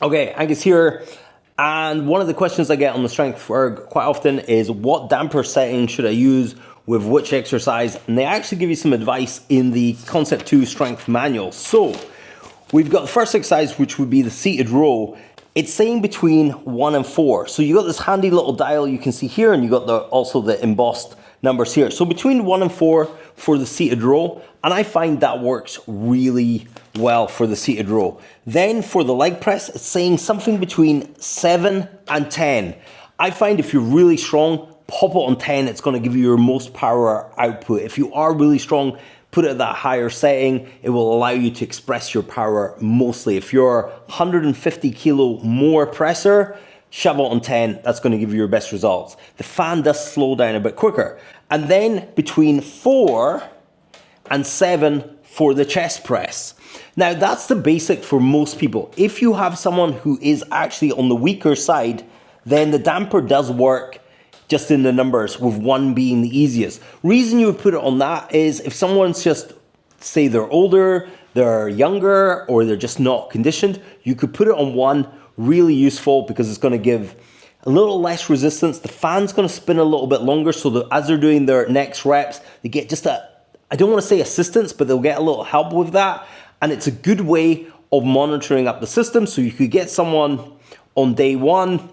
Okay, Angus here, and one of the questions I get on the strength erg quite often is what damper setting should I use with which exercise, and they actually give you some advice in the Concept 2 strength manual. So we've got the first exercise, which would be the seated row. It's saying between 1 and 4. So you got this handy little dial you can see here, and you got also the embossed numbers here. So between 1 and 4 for the seated row, and I find that works really well for the seated row. Then for the leg press, it's saying something between 7 and 10. I find if you're really strong, pop it on 10, it's gonna give you your most power output. If you are really strong, put it at that higher setting. It will allow you to express your power mostly. If you're 150 kilo more presser, shove it on 10, that's gonna give you your best results. The fan does slow down a bit quicker. And then between 4 and 7 for the chest press. Now that's the basic for most people. If you have someone who is actually on the weaker side, then the damper does work just in the numbers, with 1 being the easiest. Reason you would put it on that is if someone's just, say they're older, they're younger, or they're just not conditioned, you could put it on 1, really useful because it's gonna give a little less resistance. The fan's gonna spin a little bit longer, so that as they're doing their next reps, they get just a, I don't wanna say assistance, but they'll get a little help with that. And it's a good way of monitoring up the system. So you could get someone on day 1,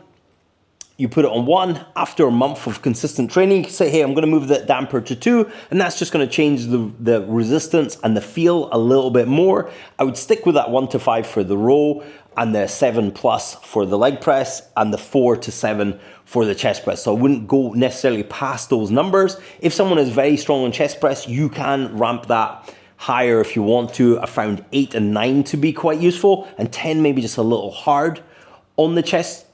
you put it on 1, after a month of consistent training, you say, hey, I'm gonna move the damper to 2, and that's just gonna change the resistance and the feel a little bit more. I would stick with that 1 to 5 for the row, and the 7+ for the leg press, and the 4 to 7 for the chest press. So I wouldn't go necessarily past those numbers. If someone is very strong on chest press, you can ramp that higher if you want to. I found 8 and 9 to be quite useful, and 10 maybe just a little hard on the chest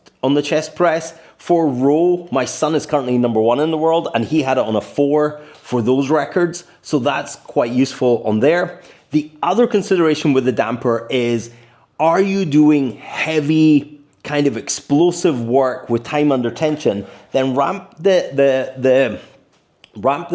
press. For row, my son is currently #1 in the world, and he had it on a 4 for those records, so that's quite useful on there. The other consideration with the damper is, are you doing heavy kind of explosive work with time under tension? Then ramp the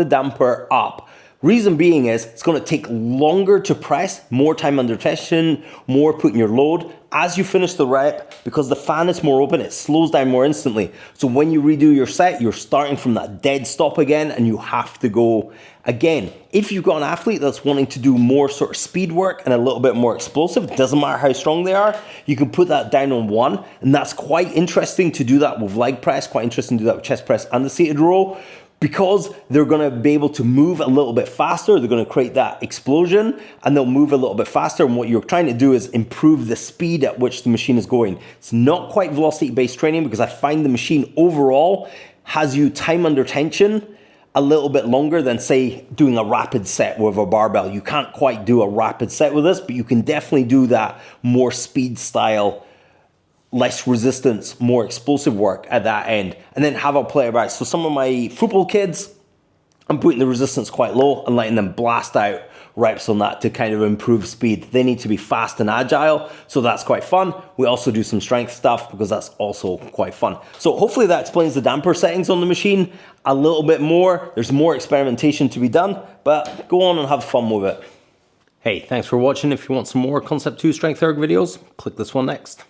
damper up. Reason being is it's going to take longer to press, more time under tension, more putting your load. As you finish the rep, because the fan is more open, it slows down more instantly. So when you redo your set, you're starting from that dead stop again, and you have to go again. If you've got an athlete that's wanting to do more sort of speed work and a little bit more explosive, doesn't matter how strong they are, you can put that down on 1, and that's quite interesting to do that with leg press, quite interesting to do that with chest press and the seated row, because they're gonna be able to move a little bit faster. They're gonna create that explosion, and they'll move a little bit faster, and what you're trying to do is improve the speed at which the machine is going. It's not quite velocity-based training, because I find the machine overall has you time under tension a little bit longer than, say, doing a rapid set with a barbell. You can't quite do a rapid set with this, but you can definitely do that more speed style, less resistance, more explosive work at that end, and then have a play about. So some of my football kids, I'm putting the resistance quite low and letting them blast out reps on that to kind of improve speed. They need to be fast and agile, so that's quite fun. We also do some strength stuff because that's also quite fun. So hopefully that explains the damper settings on the machine a little bit more. There's more experimentation to be done, but go on and have fun with it. Hey, thanks for watching. If you want some more Concept 2 strength erg videos, click this one next.